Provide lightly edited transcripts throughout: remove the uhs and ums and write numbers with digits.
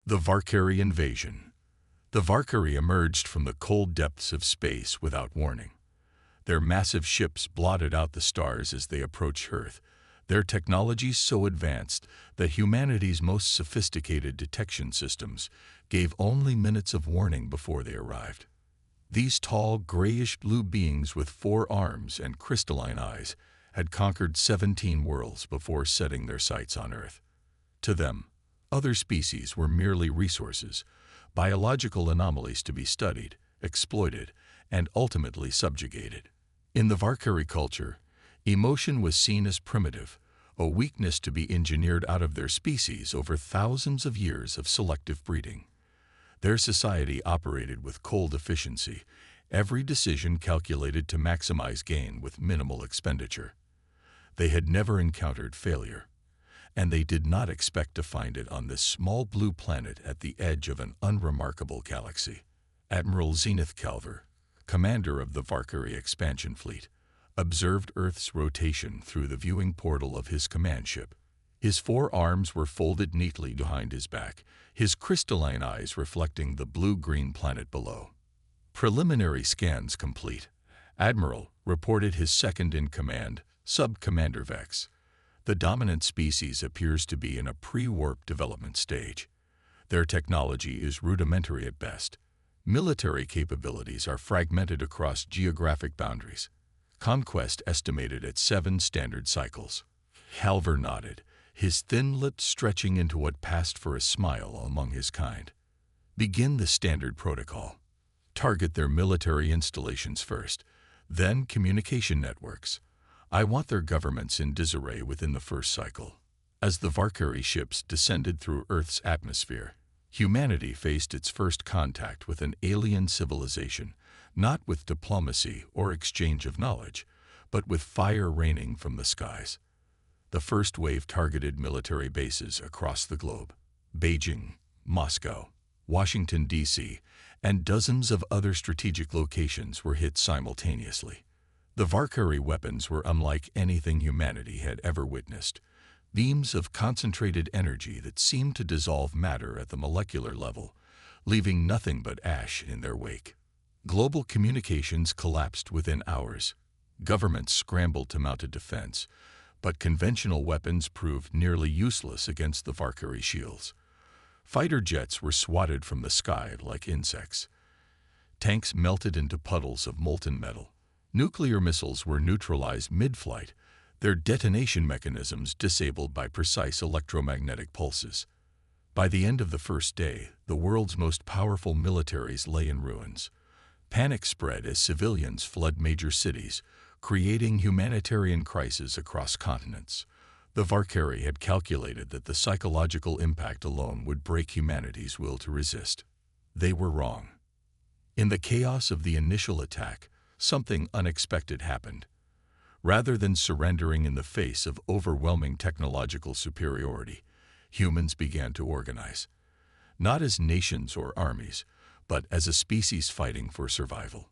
The Valkyrie invasion. The Valkyrie emerged from the cold depths of space without warning. Their massive ships blotted out the stars as they approached Earth, their technology so advanced that humanity's most sophisticated detection systems gave only minutes of warning before they arrived. These tall, grayish-blue beings with 4 arms and crystalline eyes had conquered 17 worlds before setting their sights on Earth. To them, other species were merely resources, biological anomalies to be studied, exploited, and ultimately subjugated. In the Valkyrie culture, emotion was seen as primitive, a weakness to be engineered out of their species over thousands of years of selective breeding. Their society operated with cold efficiency, every decision calculated to maximize gain with minimal expenditure. They had never encountered failure, and they did not expect to find it on this small blue planet at the edge of an unremarkable galaxy. Admiral Zenith Calver, commander of the Valkyrie expansion fleet, observed Earth's rotation through the viewing portal of his command ship. His 4 arms were folded neatly behind his back, his crystalline eyes reflecting the blue-green planet below. Preliminary scans complete. Admiral reported his second-in-command, Sub-Commander Vex. The dominant species appears to be in a pre-warp development stage. Their technology is rudimentary at best. Military capabilities are fragmented across geographic boundaries. Conquest estimated at 7 standard cycles. Calver nodded, his thin lips stretching into what passed for a smile among his kind. Begin the standard protocol. Target their military installations first, then communication networks. I want their governments in disarray within the first cycle. As the Valkyrie ships descended through Earth's atmosphere, humanity faced its first contact with an alien civilization, not with diplomacy or exchange of knowledge, but with fire raining from the skies. The first wave targeted military bases across the globe. Beijing, Moscow, Washington, D.C., and dozens of other strategic locations were hit simultaneously. The Valkyrie weapons were unlike anything humanity had ever witnessed. Beams of concentrated energy that seemed to dissolve matter at the molecular level, leaving nothing but ash in their wake. Global communications collapsed within hours. Governments scrambled to mount a defense, but conventional weapons proved nearly useless against the Valkyrie shields. Fighter jets were swatted from the sky like insects. Tanks melted into puddles of molten metal. Nuclear missiles were neutralized mid-flight, their detonation mechanisms disabled by precise electromagnetic pulses. By the end of the first day, the world's most powerful militaries lay in ruins. Panic spread as civilians fled major cities, creating humanitarian crises across continents. The Valkyrie had calculated that the psychological impact alone would break humanity's will to resist. They were wrong. In the chaos of the initial attack, something unexpected happened. Rather than surrendering in the face of overwhelming technological superiority, humans began to organize. Not as nations or armies, but as a species fighting for survival.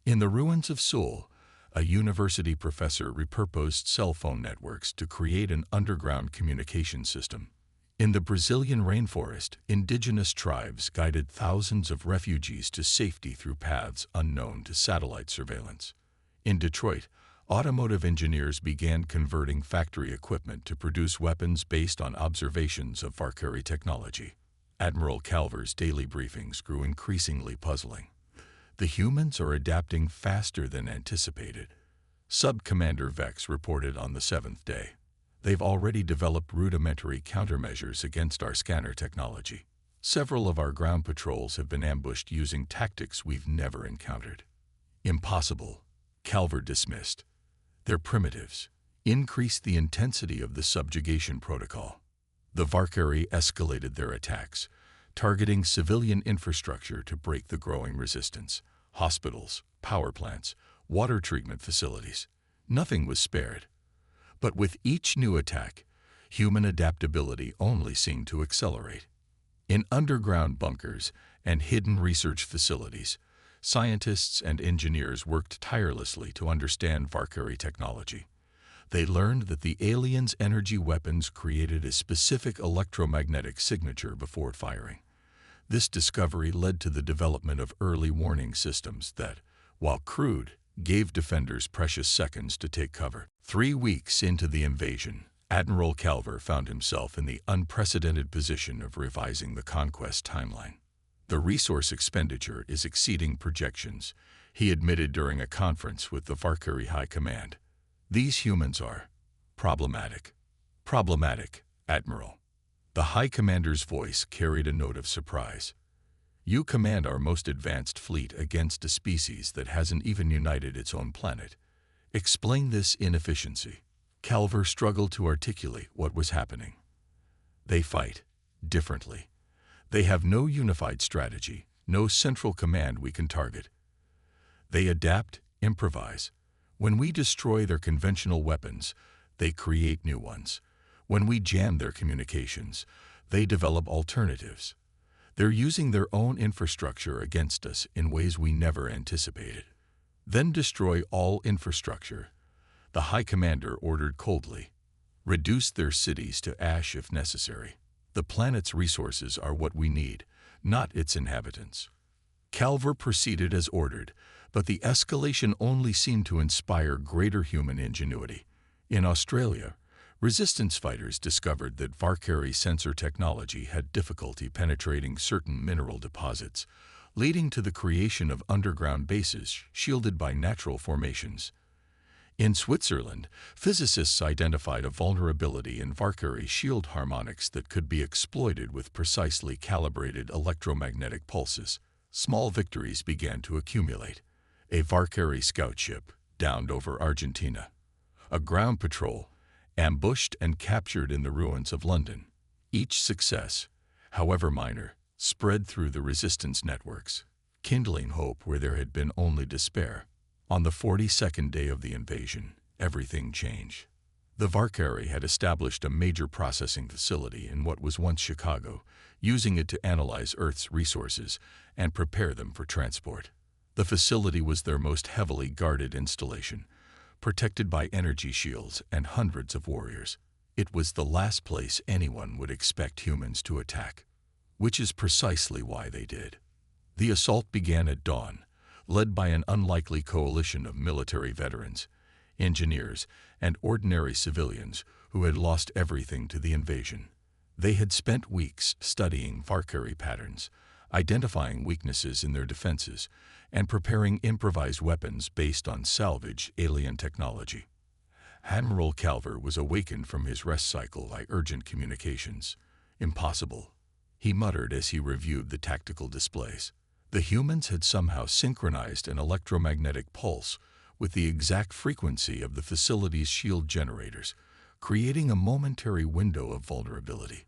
In the ruins of Seoul, a university professor repurposed cell phone networks to create an underground communication system. In the Brazilian rainforest, indigenous tribes guided thousands of refugees to safety through paths unknown to satellite surveillance. In Detroit, automotive engineers began converting factory equipment to produce weapons based on observations of Valkyrie technology. Admiral Calver's daily briefings grew increasingly puzzling. The humans are adapting faster than anticipated. Sub-Commander Vex reported on the 7th day. They've already developed rudimentary countermeasures against our scanner technology. Several of our ground patrols have been ambushed using tactics we've never encountered. Impossible, Calver dismissed. They're primitives. Increase the intensity of the subjugation protocol. The Valkyrie escalated their attacks, targeting civilian infrastructure to break the growing resistance. Hospitals, power plants, water treatment facilities. Nothing was spared. But with each new attack, human adaptability only seemed to accelerate. In underground bunkers and hidden research facilities, scientists and engineers worked tirelessly to understand Valkyrie technology. They learned that the aliens' energy weapons created a specific electromagnetic signature before firing. This discovery led to the development of early warning systems that, while crude, gave defenders precious seconds to take cover. 3 weeks into the invasion, Admiral Calver found himself in the unprecedented position of revising the conquest timeline. The resource expenditure is exceeding projections, he admitted during a conference with the Valkyrie High Command. These humans are problematic. Problematic, Admiral. The High Commander's voice carried a note of surprise. You command our most advanced fleet against a species that hasn't even united its own planet. Explain this inefficiency. Calver struggled to articulate what was happening. They fight differently. They have no unified strategy, no central command we can target. They adapt, improvise. When we destroy their conventional weapons, they create new ones. When we jam their communications, they develop alternatives. They're using their own infrastructure against us in ways we never anticipated. Then destroy all infrastructure. The High Commander ordered coldly. Reduce their cities to ash if necessary. The planet's resources are what we need, not its inhabitants. Calver proceeded as ordered, but the escalation only seemed to inspire greater human ingenuity. In Australia, resistance fighters discovered that Valkyrie sensor technology had difficulty penetrating certain mineral deposits, leading to the creation of underground bases shielded by natural formations. In Switzerland, physicists identified a vulnerability in Valkyrie shield harmonics that could be exploited with precisely calibrated electromagnetic pulses. Small victories began to accumulate. A Valkyrie scout ship downed over Argentina. A ground patrol ambushed and captured in the ruins of London. Each success, however minor, spread through the resistance networks, kindling hope where there had been only despair. On the 42nd day of the invasion, everything changed. The Valkyrie had established a major processing facility in what was once Chicago, using it to analyze Earth's resources and prepare them for transport. The facility was their most heavily guarded installation, protected by energy shields and hundreds of warriors. It was the last place anyone would expect humans to attack, which is precisely why they did. The assault began at dawn, led by an unlikely coalition of military veterans, engineers, and ordinary civilians who had lost everything to the invasion. They had spent weeks studying Valkyrie patterns, identifying weaknesses in their defenses, and preparing improvised weapons based on salvage alien technology. Admiral Calver was awakened from his rest cycle by urgent communications. Impossible, he muttered as he reviewed the tactical displays. The humans had somehow synchronized an electromagnetic pulse with the exact frequency of the facility's shield generators, creating a momentary window of vulnerability.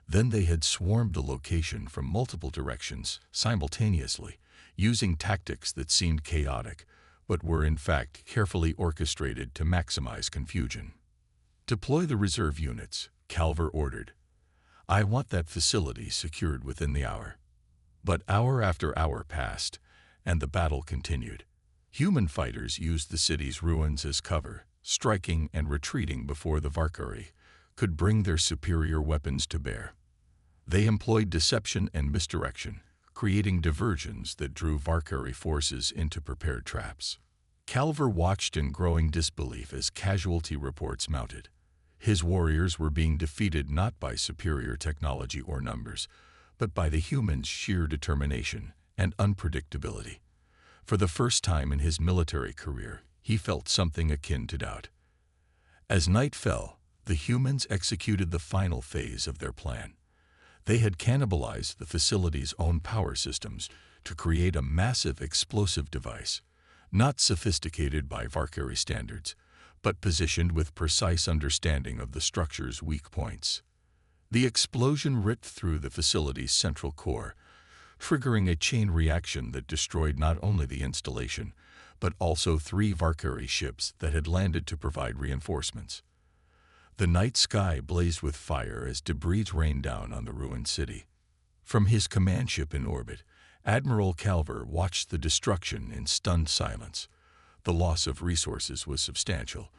Then they had swarmed the location from multiple directions simultaneously, using tactics that seemed chaotic, but were in fact carefully orchestrated to maximize confusion. Deploy the reserve units, Calver ordered. I want that facility secured within the hour. But hour after hour passed, and the battle continued. Human fighters used the city's ruins as cover, striking and retreating before the Valkyrie could bring their superior weapons to bear. They employed deception and misdirection, creating diversions that drew Valkyrie forces into prepared traps. Calver watched in growing disbelief as casualty reports mounted. His warriors were being defeated not by superior technology or numbers, but by the humans' sheer determination and unpredictability. For the first time in his military career, he felt something akin to doubt. As night fell, the humans executed the final phase of their plan. They had cannibalized the facility's own power systems to create a massive explosive device, not sophisticated by Valkyrie standards, but positioned with precise understanding of the structure's weak points. The explosion ripped through the facility's central core, triggering a chain reaction that destroyed not only the installation, but also 3 Valkyrie ships that had landed to provide reinforcements. The night sky blazed with fire as debris rained down on the ruined city. From his command ship in orbit, Admiral Calver watched the destruction in stunned silence. The loss of resources was substantial,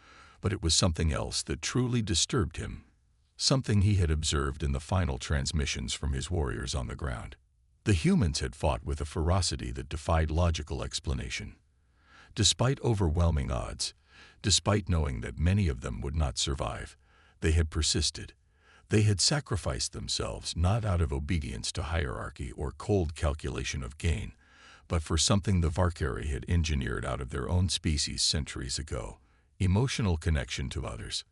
But it was something else that truly disturbed him, something he had observed in the final transmissions from his warriors on the ground. The humans had fought with a ferocity that defied logical explanation. Despite overwhelming odds, despite knowing that many of them would not survive, they had persisted. They had sacrificed themselves not out of obedience to hierarchy or cold calculation of gain, but for something the Valkyrie had engineered out of their own species centuries ago: emotional connection to others.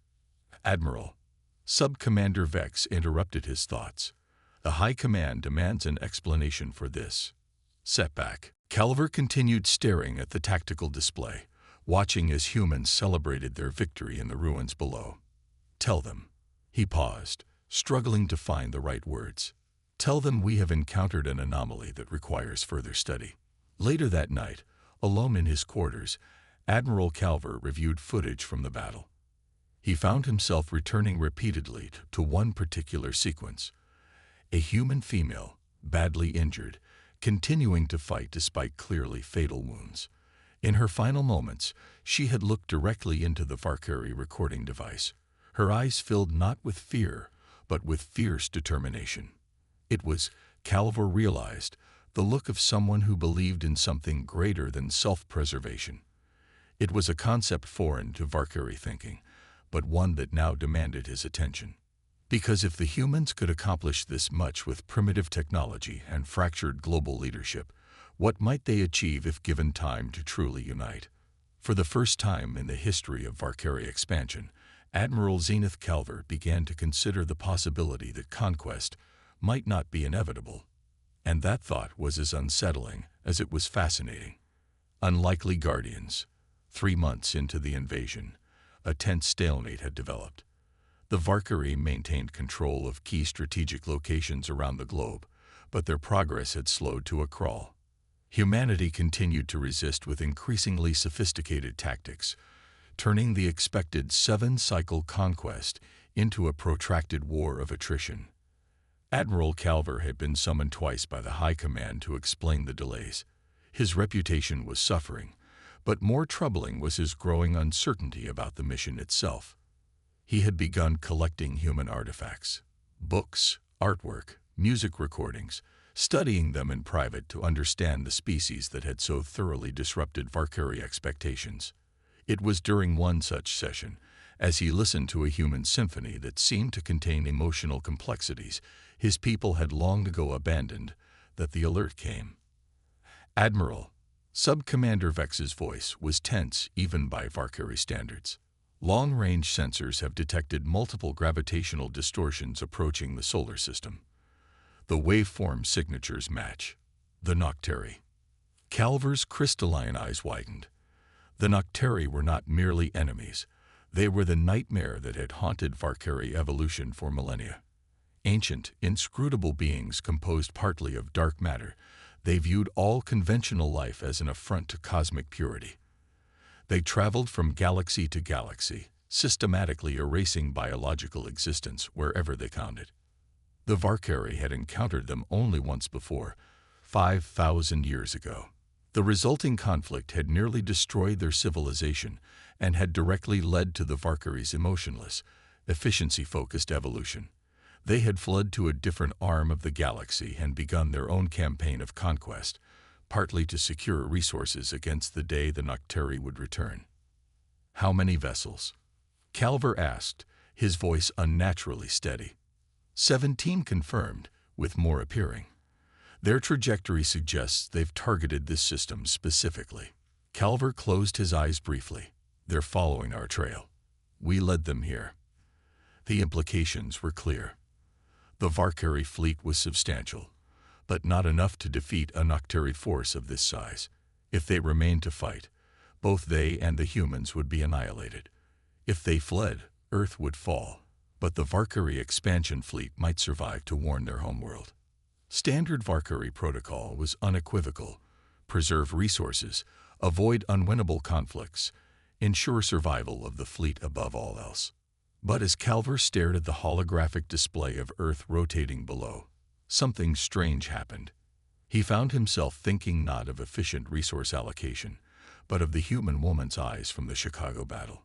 "Admiral," Sub-Commander Vex interrupted his thoughts. "The High Command demands an explanation for this setback." Calver continued staring at the tactical display, watching as humans celebrated their victory in the ruins below. "Tell them." He paused, struggling to find the right words. "Tell them we have encountered an anomaly that requires further study." Later that night, alone in his quarters, Admiral Calver reviewed footage from the battle. He found himself returning repeatedly to one particular sequence: a human female, badly injured, continuing to fight despite clearly fatal wounds. In her final moments, she had looked directly into the Valkyrie recording device, her eyes filled not with fear, but with fierce determination. It was, Calver realized, the look of someone who believed in something greater than self-preservation. It was a concept foreign to Valkyrie thinking, but one that now demanded his attention. Because if the humans could accomplish this much with primitive technology and fractured global leadership, what might they achieve if given time to truly unite? For the first time in the history of Valkyrie expansion, Admiral Zenith Calver began to consider the possibility that conquest might not be inevitable. And that thought was as unsettling as it was fascinating. Unlikely guardians. 3 months into the invasion, a tense stalemate had developed. The Valkyrie maintained control of key strategic locations around the globe, but their progress had slowed to a crawl. Humanity continued to resist with increasingly sophisticated tactics, turning the expected 7-cycle conquest into a protracted war of attrition. Admiral Calver had been summoned twice by the High Command to explain the delays. His reputation was suffering, but more troubling was his growing uncertainty about the mission itself. He had begun collecting human artifacts, books, artwork, music recordings, studying them in private to understand the species that had so thoroughly disrupted Valkyrie expectations. It was during one such session, as he listened to a human symphony that seemed to contain emotional complexities his people had long ago abandoned, that the alert came. "Admiral," Sub-Commander Vex's voice was tense even by Valkyrie standards. "Long-range sensors have detected multiple gravitational distortions approaching the solar system. The waveform signatures match. The Nocteri." Calver's crystalline eyes widened. The Nocteri were not merely enemies. They were the nightmare that had haunted Valkyrie evolution for millennia. Ancient, inscrutable beings composed partly of dark matter, they viewed all conventional life as an affront to cosmic purity. They traveled from galaxy to galaxy, systematically erasing biological existence wherever they counted. The Valkyrie had encountered them only once before, 5,000 years ago. The resulting conflict had nearly destroyed their civilization and had directly led to the Valkyrie's emotionless, efficiency-focused evolution. They had fled to a different arm of the galaxy and begun their own campaign of conquest, partly to secure resources against the day the Nocteri would return. "How many vessels?" Calver asked, his voice unnaturally steady. 17 confirmed, with more appearing. Their trajectory suggests they've targeted this system specifically. Calver closed his eyes briefly. "They're following our trail. We led them here." The implications were clear. The Valkyrie fleet was substantial, but not enough to defeat a Nocteri force of this size. If they remained to fight, both they and the humans would be annihilated. If they fled, Earth would fall, but the Valkyrie expansion fleet might survive to warn their homeworld. Standard Valkyrie protocol was unequivocal: preserve resources, avoid unwinnable conflicts, ensure survival of the fleet above all else. But as Calver stared at the holographic display of Earth rotating below, something strange happened. He found himself thinking not of efficient resource allocation, but of the human woman's eyes from the Chicago battle.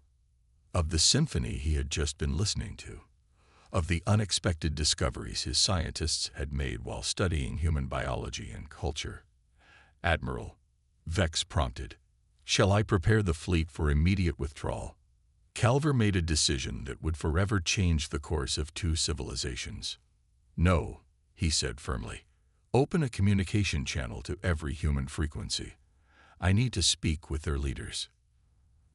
of the symphony he had just been listening to, of the unexpected discoveries his scientists had made while studying human biology and culture. "Admiral," Vex prompted, "shall I prepare the fleet for immediate withdrawal?" Calver made a decision that would forever change the course of two civilizations. "No," he said firmly. "Open a communication channel to every human frequency. I need to speak with their leaders."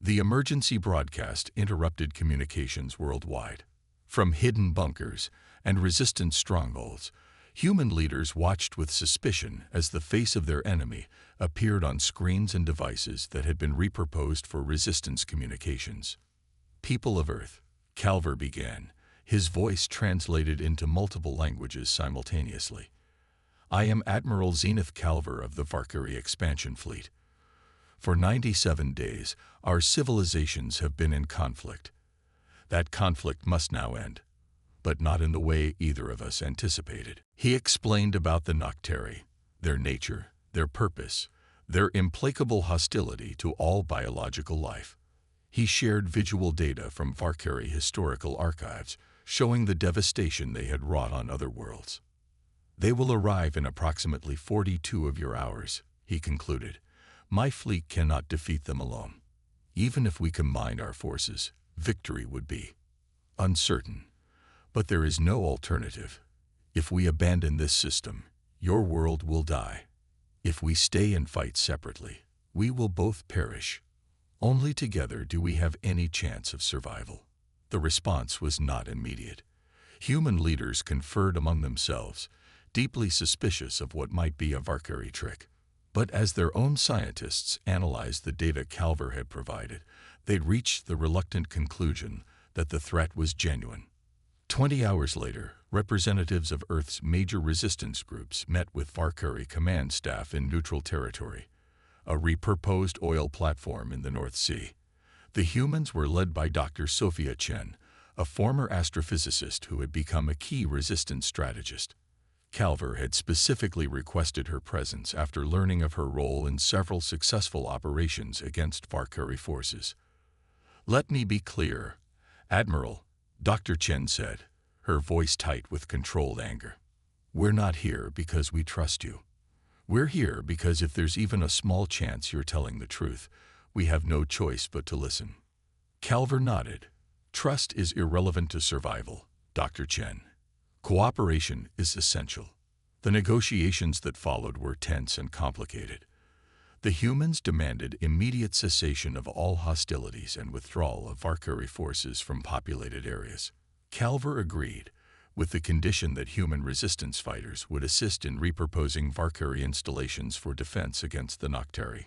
The emergency broadcast interrupted communications worldwide. From hidden bunkers and resistant strongholds, human leaders watched with suspicion as the face of their enemy appeared on screens and devices that had been repurposed for resistance communications. "People of Earth," Calver began, his voice translated into multiple languages simultaneously. "I am Admiral Zenith Calver of the Valkyrie expansion fleet. For 97 days, our civilizations have been in conflict. That conflict must now end, but not in the way either of us anticipated." He explained about the Nocteri, their nature, their purpose, their implacable hostility to all biological life. He shared visual data from Valkyrie historical archives, showing the devastation they had wrought on other worlds. "They will arrive in approximately 42 of your hours," he concluded. "My fleet cannot defeat them alone. Even if we combined our forces, victory would be uncertain. But there is no alternative. If we abandon this system, your world will die. If we stay and fight separately, we will both perish. Only together do we have any chance of survival." The response was not immediate. Human leaders conferred among themselves, deeply suspicious of what might be a Valkyrie trick. But as their own scientists analyzed the data Calver had provided, they'd reached the reluctant conclusion that the threat was genuine. 20 hours later, representatives of Earth's major resistance groups met with Valkyrie command staff in neutral territory, a repurposed oil platform in the North Sea. The humans were led by Dr. Sophia Chen, a former astrophysicist who had become a key resistance strategist. Calver had specifically requested her presence after learning of her role in several successful operations against Valkyrie forces. "Let me be clear, Admiral," Dr. Chen said, her voice tight with controlled anger. "We're not here because we trust you. We're here because if there's even a small chance you're telling the truth, we have no choice but to listen." Calver nodded. "Trust is irrelevant to survival, Dr. Chen. Cooperation is essential." The negotiations that followed were tense and complicated. The humans demanded immediate cessation of all hostilities and withdrawal of Valkyrie forces from populated areas. Calver agreed, with the condition that human resistance fighters would assist in repurposing Valkyrie installations for defense against the Nocteri.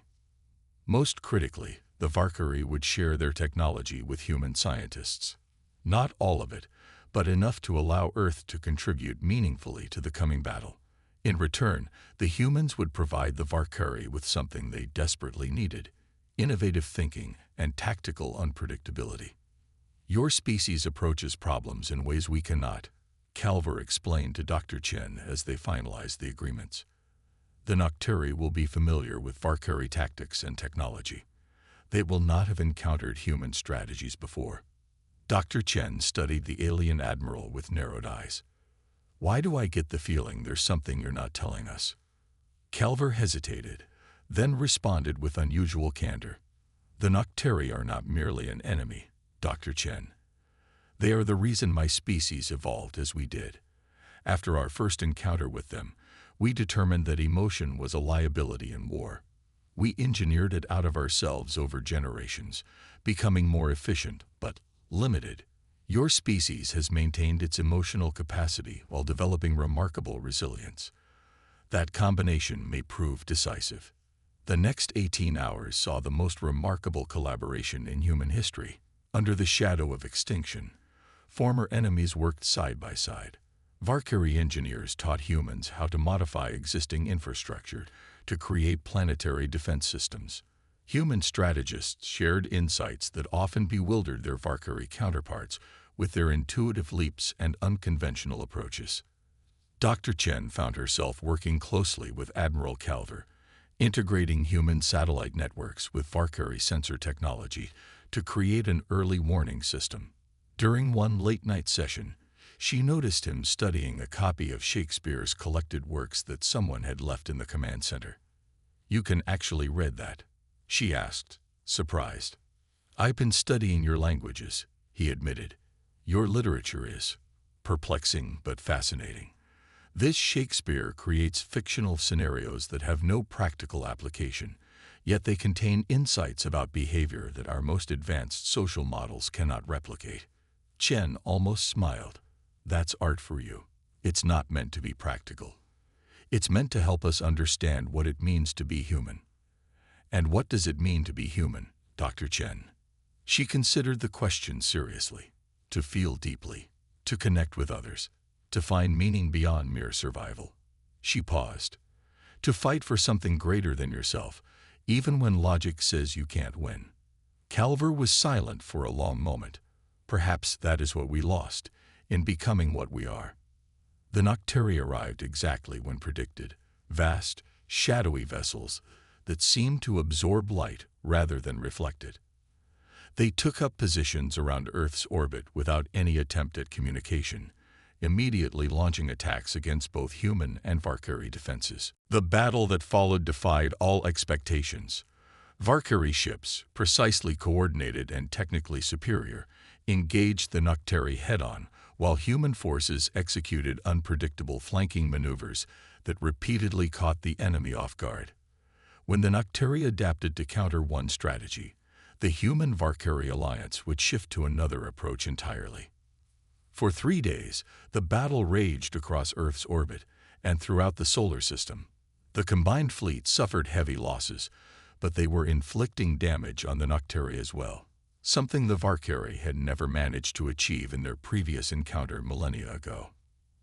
Most critically, the Valkyrie would share their technology with human scientists. Not all of it, but enough to allow Earth to contribute meaningfully to the coming battle. In return, the humans would provide the Valkyrie with something they desperately needed: innovative thinking and tactical unpredictability. "Your species approaches problems in ways we cannot," Calver explained to Dr. Chen as they finalized the agreements. "The Nocteri will be familiar with Valkyrie tactics and technology. They will not have encountered human strategies before." Dr. Chen studied the alien admiral with narrowed eyes. "Why do I get the feeling there's something you're not telling us?" Calver hesitated, then responded with unusual candor. "The Nocteri are not merely an enemy, Dr. Chen. They are the reason my species evolved as we did. After our first encounter with them, we determined that emotion was a liability in war. We engineered it out of ourselves over generations, becoming more efficient, but limited. Your species has maintained its emotional capacity while developing remarkable resilience. That combination may prove decisive." The next 18 hours saw the most remarkable collaboration in human history. Under the shadow of extinction, former enemies worked side by side. Valkyrie engineers taught humans how to modify existing infrastructure to create planetary defense systems. Human strategists shared insights that often bewildered their Valkyrie counterparts with their intuitive leaps and unconventional approaches. Dr. Chen found herself working closely with Admiral Calver, integrating human satellite networks with Valkyrie sensor technology to create an early warning system. During one late-night session, she noticed him studying a copy of Shakespeare's collected works that someone had left in the command center. "You can actually read that?" she asked, surprised. "I've been studying your languages," he admitted. "Your literature is perplexing but fascinating. This Shakespeare creates fictional scenarios that have no practical application, yet they contain insights about behavior that our most advanced social models cannot replicate." Chen almost smiled. "That's art for you. It's not meant to be practical. It's meant to help us understand what it means to be human." "And what does it mean to be human, Dr. Chen?" She considered the question seriously. To feel deeply, to connect with others, to find meaning beyond mere survival. She paused. To fight for something greater than yourself, even when logic says you can't win. Calver was silent for a long moment. Perhaps that is what we lost, in becoming what we are. The Nocturi arrived exactly when predicted, vast, shadowy vessels that seemed to absorb light rather than reflect it. They took up positions around Earth's orbit without any attempt at communication, immediately launching attacks against both human and Valkyrie defenses. The battle that followed defied all expectations. Valkyrie ships, precisely coordinated and technically superior, engaged the Nocturi head-on, while human forces executed unpredictable flanking maneuvers that repeatedly caught the enemy off guard. When the Nocturi adapted to counter one strategy, the human-Valkyrie alliance would shift to another approach entirely. For 3 days, the battle raged across Earth's orbit and throughout the solar system. The combined fleet suffered heavy losses, but they were inflicting damage on the Nocturi as well, something the Valkyrie had never managed to achieve in their previous encounter millennia ago.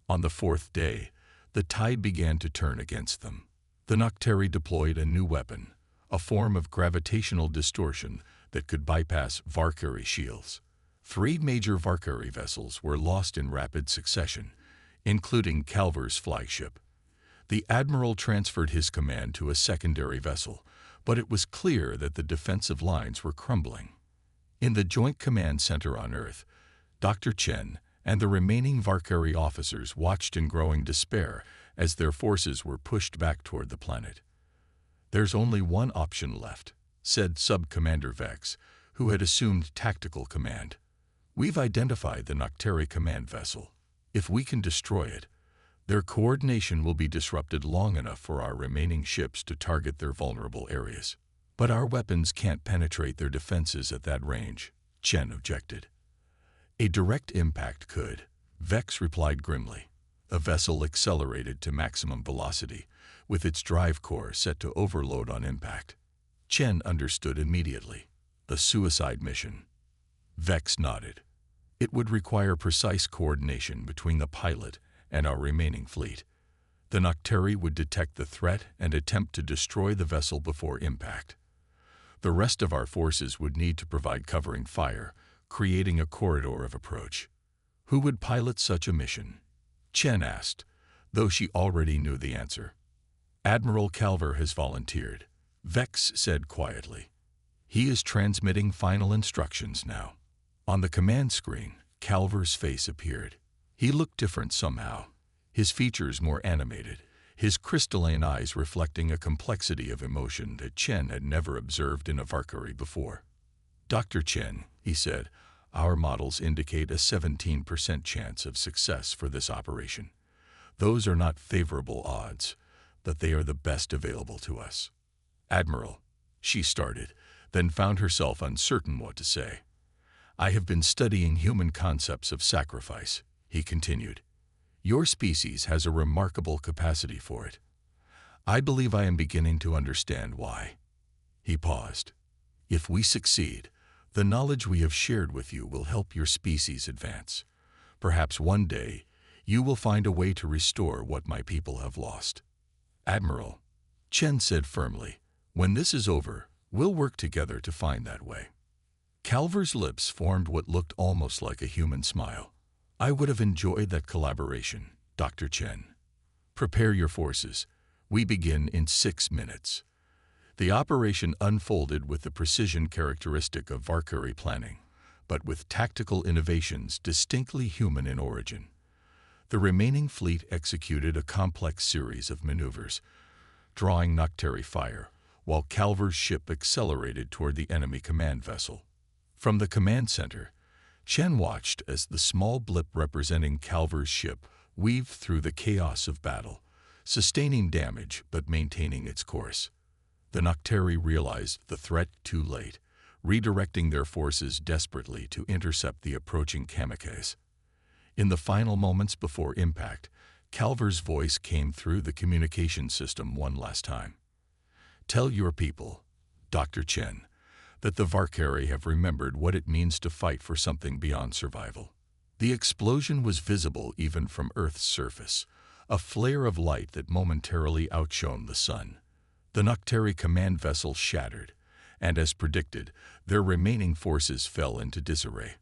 On the 4th day, the tide began to turn against them. The Nocturi deployed a new weapon, a form of gravitational distortion that could bypass Valkyrie shields. 3 major Valkyrie vessels were lost in rapid succession, including Calver's flagship. The admiral transferred his command to a secondary vessel, but it was clear that the defensive lines were crumbling. In the Joint Command Center on Earth, Dr. Chen and the remaining Valkyrie officers watched in growing despair as their forces were pushed back toward the planet. "There's only one option left," said Sub-Commander Vex, who had assumed tactical command. "We've identified the Nocturi command vessel. If we can destroy it, their coordination will be disrupted long enough for our remaining ships to target their vulnerable areas. But our weapons can't penetrate their defenses at that range," Chen objected. "A direct impact could," Vex replied grimly. A vessel accelerated to maximum velocity, with its drive core set to overload on impact. Chen understood immediately. A suicide mission. Vex nodded. "It would require precise coordination between the pilot and our remaining fleet. The Nocturi would detect the threat and attempt to destroy the vessel before impact. The rest of our forces would need to provide covering fire, creating a corridor of approach." "Who would pilot such a mission?" Chen asked, though she already knew the answer. "Admiral Calver has volunteered," Vex said quietly. "He is transmitting final instructions now." On the command screen, Calver's face appeared. He looked different somehow, his features more animated, his crystalline eyes reflecting a complexity of emotion that Chen had never observed in a Valkyrie before. "Dr. Chen," he said, "our models indicate a 17% chance of success for this operation. Those are not favorable odds, but they are the best available to us." "Admiral," she started, then found herself uncertain what to say. "I have been studying human concepts of sacrifice," he continued. "Your species has a remarkable capacity for it. I believe I am beginning to understand why." He paused. "If we succeed, the knowledge we have shared with you will help your species advance. Perhaps one day, you will find a way to restore what my people have lost." "Admiral," Chen said firmly, "when this is over, we'll work together to find that way." Calver's lips formed what looked almost like a human smile. "I would have enjoyed that collaboration, Dr. Chen. Prepare your forces. We begin in 6 minutes." The operation unfolded with the precision characteristic of Valkyrie planning, but with tactical innovations distinctly human in origin. The remaining fleet executed a complex series of maneuvers, drawing noctary fire, while Calver's ship accelerated toward the enemy command vessel. From the command center, Chen watched as the small blip representing Calver's ship weaved through the chaos of battle, sustaining damage but maintaining its course. The Noctari realized the threat too late, redirecting their forces desperately to intercept the approaching kamikaze. In the final moments before impact, Calver's voice came through the communication system one last time. "Tell your people, Dr. Chen, that the Valkyrie have remembered what it means to fight for something beyond survival." The explosion was visible even from Earth's surface, a flare of light that momentarily outshone the sun. The Noctari command vessel shattered, and as predicted, their remaining forces fell into disarray.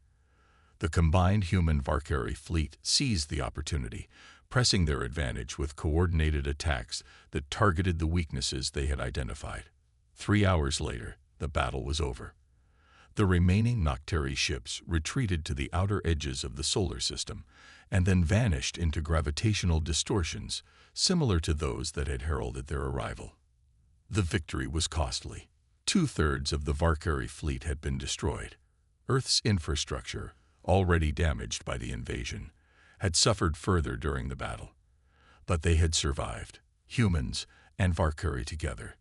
The combined human-Valkyrie fleet seized the opportunity, pressing their advantage with coordinated attacks that targeted the weaknesses they had identified. 3 hours later, the battle was over. The remaining Noctari ships retreated to the outer edges of the solar system and then vanished into gravitational distortions similar to those that had heralded their arrival. The victory was costly. 2/3 of the Valkyrie fleet had been destroyed. Earth's infrastructure, already damaged by the invasion, had suffered further during the battle. But they had survived, humans and Valkyrie together,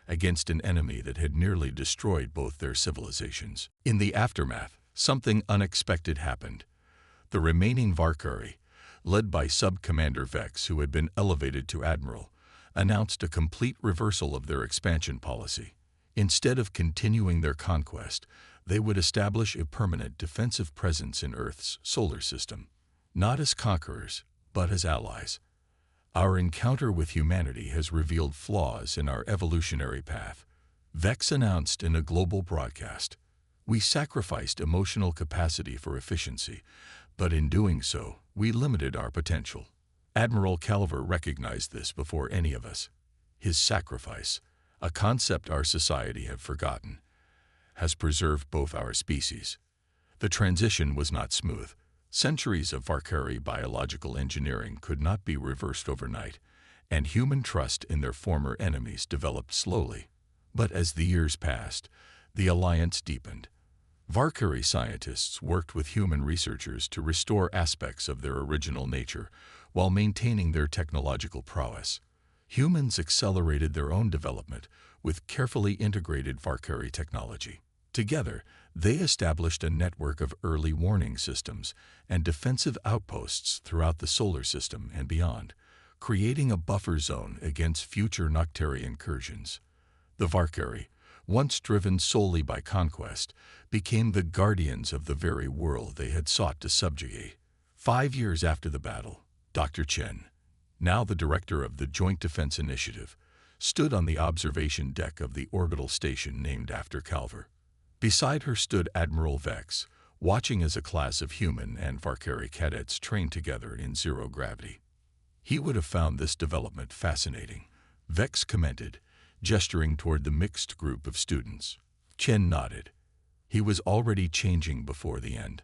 against an enemy that had nearly destroyed both their civilizations. In the aftermath, something unexpected happened. The remaining Valkyrie, led by Sub-Commander Vex, who had been elevated to Admiral, announced a complete reversal of their expansion policy. Instead of continuing their conquest, they would establish a permanent defensive presence in Earth's solar system, not as conquerors, but as allies. "Our encounter with humanity has revealed flaws in our evolutionary path," Vex announced in a global broadcast. "We sacrificed emotional capacity for efficiency, but in doing so, we limited our potential." Admiral Calver recognized this before any of us. His sacrifice, a concept our society had forgotten, has preserved both our species. The transition was not smooth. Centuries of Valkyrie biological engineering could not be reversed overnight, and human trust in their former enemies developed slowly. But as the years passed, the alliance deepened. Valkyrie scientists worked with human researchers to restore aspects of their original nature while maintaining their technological prowess. Humans accelerated their own development with carefully integrated Valkyrie technology. Together, they established a network of early warning systems and defensive outposts throughout the solar system and beyond, creating a buffer zone against future Noctari incursions. The Valkyrie, once driven solely by conquest, became the guardians of the very world they had sought to subjugate. 5 years after the battle, Dr. Chen, now the director of the Joint Defense Initiative, stood on the observation deck of the orbital station named after Calver. Beside her stood Admiral Vex, watching as a class of human and Valkyrie cadets trained together in zero gravity. He would have found this development fascinating, Vex commented, gesturing toward the mixed group of students. Chen nodded. He was already changing before the end.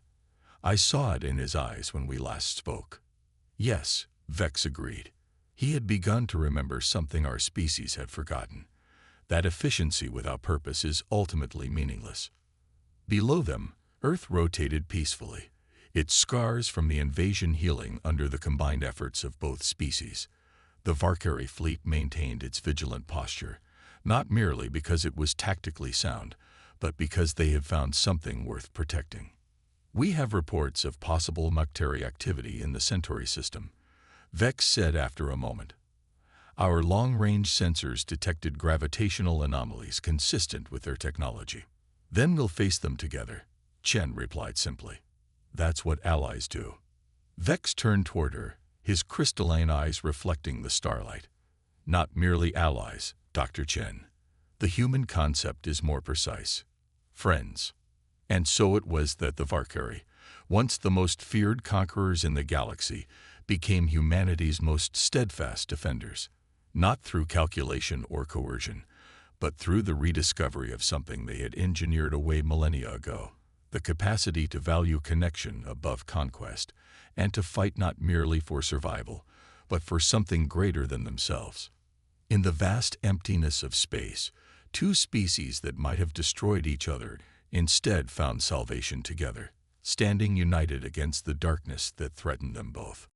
"I saw it in his eyes when we last spoke." "Yes," Vex agreed. He had begun to remember something our species had forgotten, that efficiency without purpose is ultimately meaningless. Below them, Earth rotated peacefully, its scars from the invasion healing under the combined efforts of both species. The Valkyrie fleet maintained its vigilant posture, not merely because it was tactically sound, but because they had found something worth protecting. "We have reports of possible Noctari activity in the Centauri system," Vex said after a moment. "Our long-range sensors detected gravitational anomalies consistent with their technology." "Then we'll face them together," Chen replied simply. "That's what allies do." Vex turned toward her, his crystalline eyes reflecting the starlight. "Not merely allies, Dr. Chen. The human concept is more precise. Friends." And so it was that the Valkyrie, once the most feared conquerors in the galaxy, became humanity's most steadfast defenders, not through calculation or coercion, but through the rediscovery of something they had engineered away millennia ago, the capacity to value connection above conquest, and to fight not merely for survival, but for something greater than themselves. In the vast emptiness of space, two species that might have destroyed each other instead found salvation together, standing united against the darkness that threatened them both.